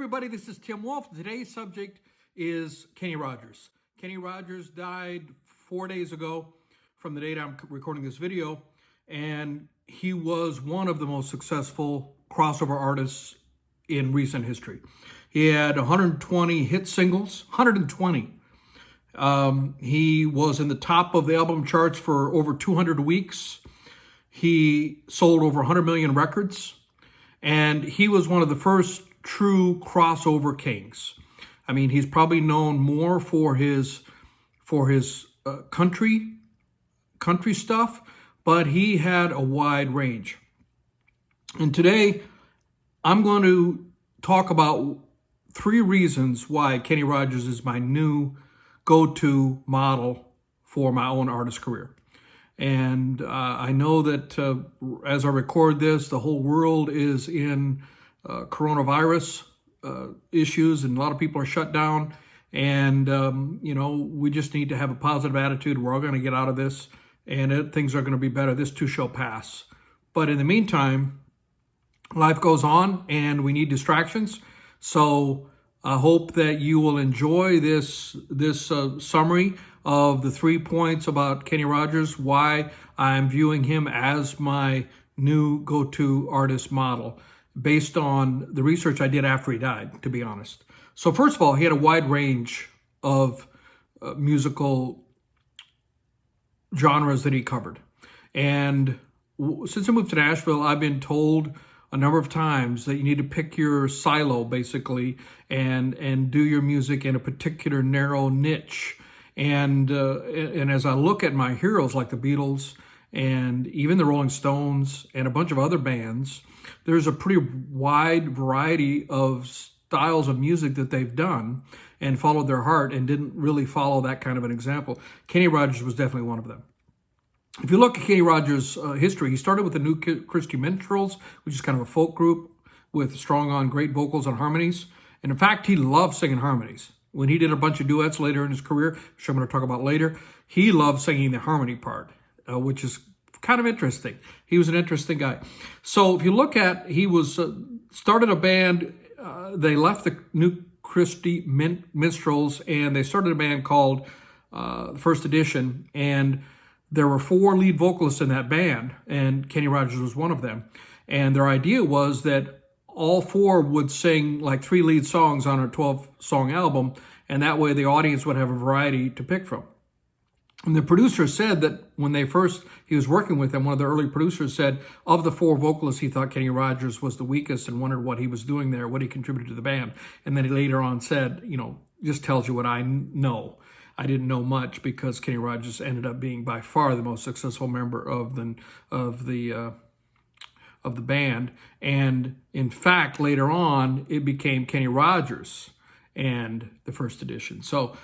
everybody, this is Tim Wolf. Today's subject is Kenny Rogers. Kenny Rogers died 4 days ago from the date I'm recording this video, and he was one of the most successful crossover artists in recent history. He had 120 hit singles, 120. He was in the top of the album charts for over 200 weeks. He sold over 100 million records, and he was one of the first true crossover kings. I mean, he's probably known more for his country stuff, but he had a wide range. And today, I'm going to talk about 3 reasons why Kenny Rogers is my new go-to model for my own artist career. And I know that as I record this, the whole world is in coronavirus issues, and a lot of people are shut down. And, we just need to have a positive attitude. We're all going to get out of this, and things are going to be better. This too shall pass. But in the meantime, life goes on, and we need distractions. So I hope that you will enjoy this summary of the 3 points about Kenny Rogers, why I'm viewing him as my new go-to artist model, based on the research I did after he died, to be honest. So first of all, he had a wide range of musical genres that he covered. And since I moved to Nashville, I've been told a number of times that you need to pick your silo, basically, and do your music in a particular narrow niche. And as I look at my heroes like the Beatles and even the Rolling Stones and a bunch of other bands, there's a pretty wide variety of styles of music that they've done and followed their heart and didn't really follow that kind of an example. Kenny Rogers was definitely one of them. If you look at Kenny Rogers' history, he started with the New Christy Minstrels, which is kind of a folk group with strong on great vocals and harmonies. And in fact, he loved singing harmonies. When he did a bunch of duets later in his career, which I'm going to talk about later, he loved singing the harmony part, which is kind of interesting. He was an interesting guy. So if you look at, he was started a band. They left the New Christy Minstrels, and they started a band called First Edition. And there were 4 lead vocalists in that band, and Kenny Rogers was one of them. And their idea was that all 4 would sing like 3 lead songs on a 12-song album, and that way the audience would have a variety to pick from. And the producer said that when he was working with them, one of the early producers said, of the 4 vocalists, he thought Kenny Rogers was the weakest and wondered what he was doing there, what he contributed to the band. And then he later on said, just tells you what I know. I didn't know much because Kenny Rogers ended up being by far the most successful member of the band. And in fact, later on, it became Kenny Rogers and the First Edition. So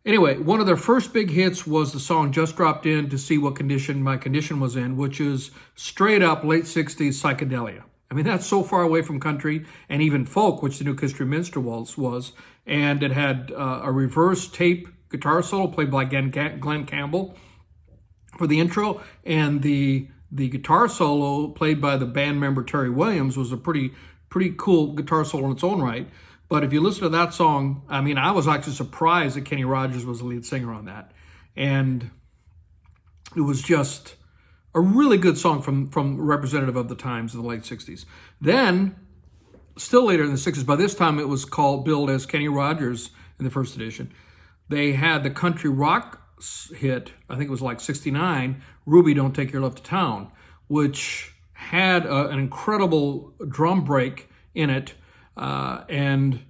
anyway, one of their first big hits was the song Just Dropped In to See What Condition My Condition Was In, which is straight up late 60s psychedelia. I mean, that's so far away from country and even folk, which the New Christy Minstrels was. And it had a reverse tape guitar solo played by Glenn Campbell for the intro, and the guitar solo played by the band member Terry Williams was a pretty cool guitar solo in its own right. But if you listen to that song, I mean, I was actually surprised that Kenny Rogers was the lead singer on that. And it was just a really good song from representative of the times in the late 60s. Then, still later in the 60s, by this time it was billed as Kenny Rogers in the First Edition. They had the country rock hit, I think it was like 69, Ruby, Don't Take Your Love to Town, which had an incredible drum break in it. And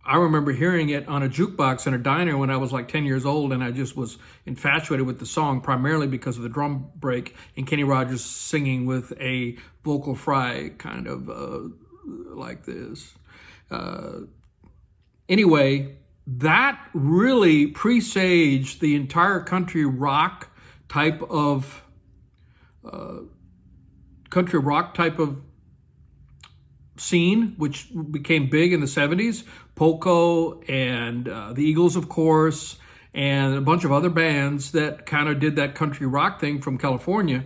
I remember hearing it on a jukebox in a diner when I was like 10 years old, and I just was infatuated with the song, primarily because of the drum break and Kenny Rogers singing with a vocal fry kind of like this. Anyway, that really presaged the entire country rock type of scene, which became big in the 70s. Poco and the Eagles, of course, and a bunch of other bands that kind of did that country rock thing from California.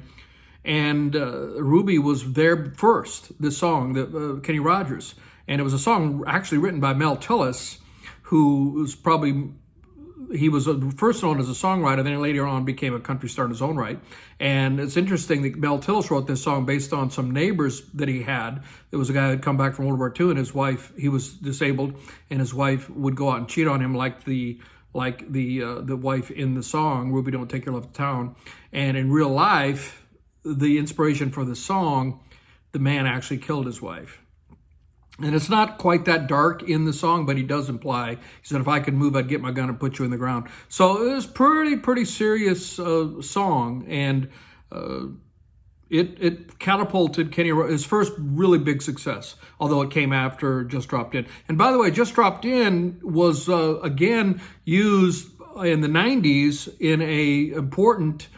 And Ruby was there first, this song, Kenny Rogers. And it was a song actually written by Mel Tillis, who was he was first known as a songwriter, then later on became a country star in his own right. And it's interesting that Mel Tillis wrote this song based on some neighbors that he had. There was a guy that had come back from World War II, and his wife, he was disabled, and his wife would go out and cheat on him like the wife in the song, Ruby Don't Take Your Love to Town. And in real life, the inspiration for the song, the man actually killed his wife. And it's not quite that dark in the song, but he does imply, he said, if I could move, I'd get my gun and put you in the ground. So it was pretty serious song. And it catapulted Kenny, his first really big success, although it came after Just Dropped In. And by the way, Just Dropped In was, again, used in the 90s in a important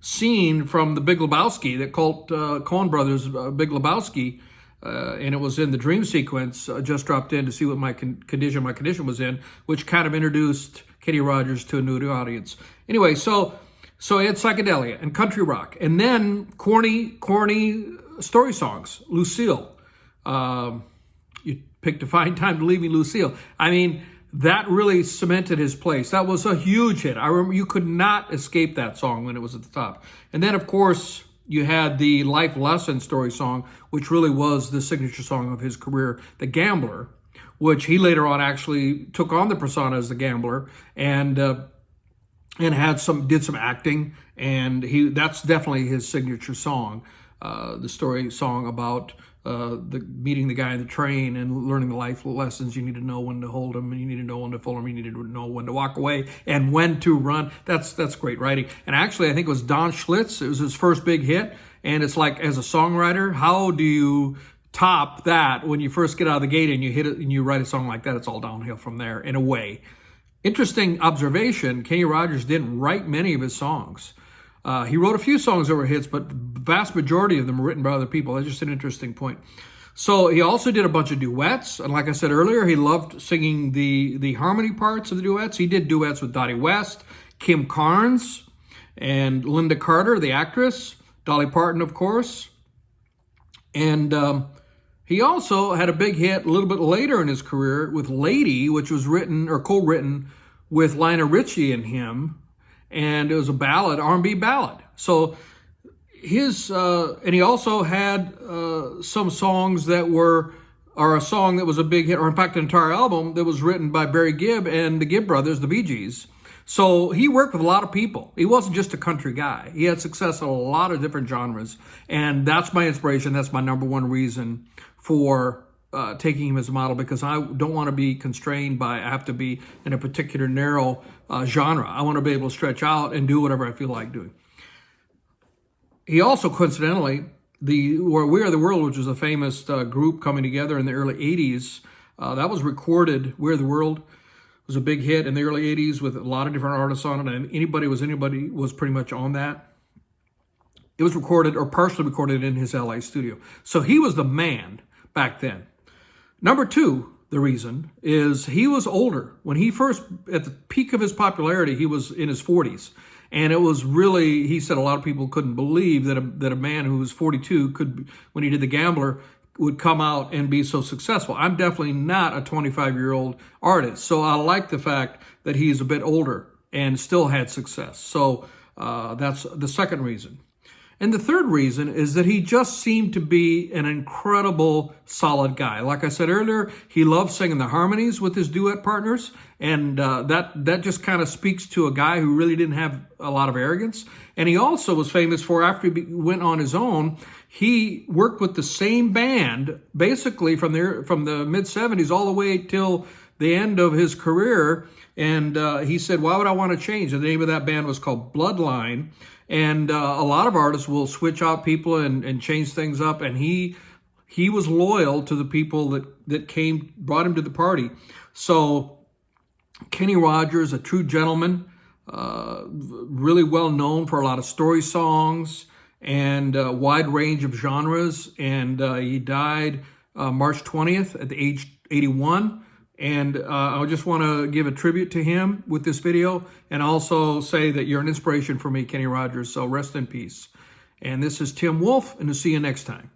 scene from The Big Lebowski, that Coen Brothers, Big Lebowski, and it was in the dream sequence, Just Dropped In to see what my condition was in, which kind of introduced Kenny Rogers to a new audience. Anyway, so he had psychedelia and country rock, and then corny story songs. Lucille, you picked a fine time to leave me, Lucille. I mean, that really cemented his place. That was a huge hit. I remember you could not escape that song when it was at the top. And then, of course, you had the Life Lesson story song, which really was the signature song of his career, The Gambler, which he later on actually took on the persona as the gambler and did some acting, and that's definitely his signature song, the story song about meeting the guy in the train and learning the life lessons. You need to know when to hold him, and you need to know when to fold him, you need to know when to walk away and when to run. That's great writing. And actually, I think it was Don Schlitz. It was his first big hit. And it's like, as a songwriter, how do you top that when you first get out of the gate and you hit it and you write a song like that? It's all downhill from there, in a way. Interesting observation, Kenny Rogers didn't write many of his songs. He wrote a few songs that were hits, but the vast majority of them were written by other people. That's just an interesting point. So he also did a bunch of duets. And like I said earlier, he loved singing the harmony parts of the duets. He did duets with Dottie West, Kim Carnes, and Linda Carter, the actress, Dolly Parton, of course. And he also had a big hit a little bit later in his career with Lady, which was written or co-written with Lionel Richie and him. And it was a ballad, R&B ballad. So and he also had some songs that or a song that was a big hit, or in fact an entire album that was written by Barry Gibb and the Gibb brothers, the Bee Gees. So he worked with a lot of people. He wasn't just a country guy. He had success in a lot of different genres. And that's my inspiration. That's my number one reason for taking him as a model, because I don't want to be constrained by, I have to be in a particular narrow genre. I want to be able to stretch out and do whatever I feel like doing. He also, coincidentally, We Are the World, which was a famous group coming together in the early 80s, that was recorded. We Are the World was a big hit in the early 80s with a lot of different artists on it, and anybody was pretty much on that. It was recorded, or partially recorded, in his LA studio. So he was the man back then. Number two, the reason is he was older. When he first, at the peak of his popularity, he was in his 40s. And it was really, he said a lot of people couldn't believe that a man who was 42 could, when he did The Gambler, would come out and be so successful. I'm definitely not a 25-year-old artist. So I like the fact that he's a bit older and still had success. So that's the second reason. And the third reason is that he just seemed to be an incredible, solid guy. Like I said earlier, he loved singing the harmonies with his duet partners, and that just kind of speaks to a guy who really didn't have a lot of arrogance. And he also was famous for, after he went on his own, he worked with the same band basically from the mid-'70s all the way till the end of his career. And he said, why would I want to change? And the name of that band was called Bloodline. And a lot of artists will switch out people and change things up. And he was loyal to the people that brought him to the party. So Kenny Rogers, a true gentleman, really well known for a lot of story songs and a wide range of genres. And he died March 20th at the age 81. And I just want to give a tribute to him with this video, and also say that you're an inspiration for me, Kenny Rogers. So rest in peace. And this is Tim Wolf, and we'll see you next time.